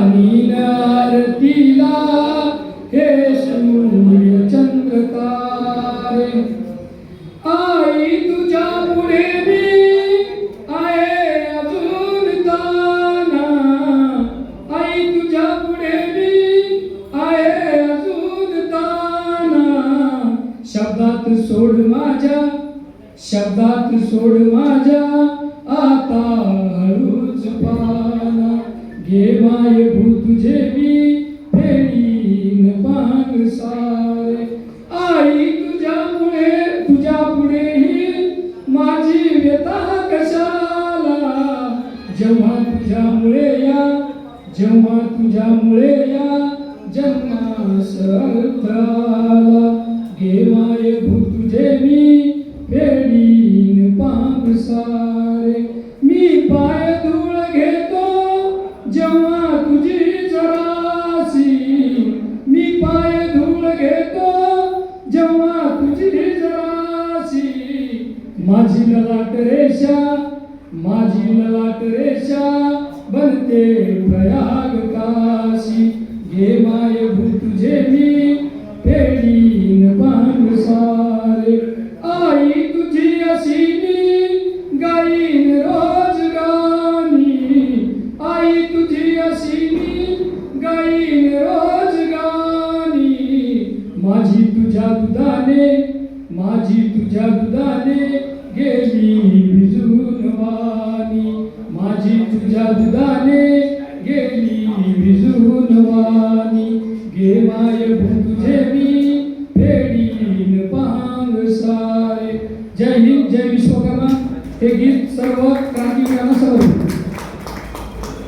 आणीन आरतीला हे सूर्य चंद्र तारे. आई तुझ्या पुढे मी आहे अजून ताना. आई तुझ्या पुढे मी आहे अजून ताना. शब्दात सोड माझ्या, शब्दात सोड माझ्या आता हळूच पाना. घे माय भू तुझे मी फेरीन पांग सारे. आई तुझ्या पुढेही माझी व्यथा कशाला. जेव्हा तुझ्यामुळे या, जेव्हा तुझ्यामुळे या जन्मास अर्थ आला. घे माय भू तुझे मी फेडीन पांग सारे. मी पाय धूळ घेतो जेव्हा तुझी जरासी. मी पाय धूळ घेतो जेव्हा तुझी जरासी. माझी ललाट रेषा, माझी ललाट रेषा बनते प्रयाग काशी. घे माय भू तुझे मी फेडीन पांग सारे. आई तुझी अशी मी गाईन रोज गाणी. आई तुझी अशी मी गाईन रोज गाणी. माझी तुझ्या दुधाने, माझी तुझ्या दुधाने गेली भिजून वाणी. माझी तुझ्या दुधाने गेली भिजून वाणी. घे माय भू तुझे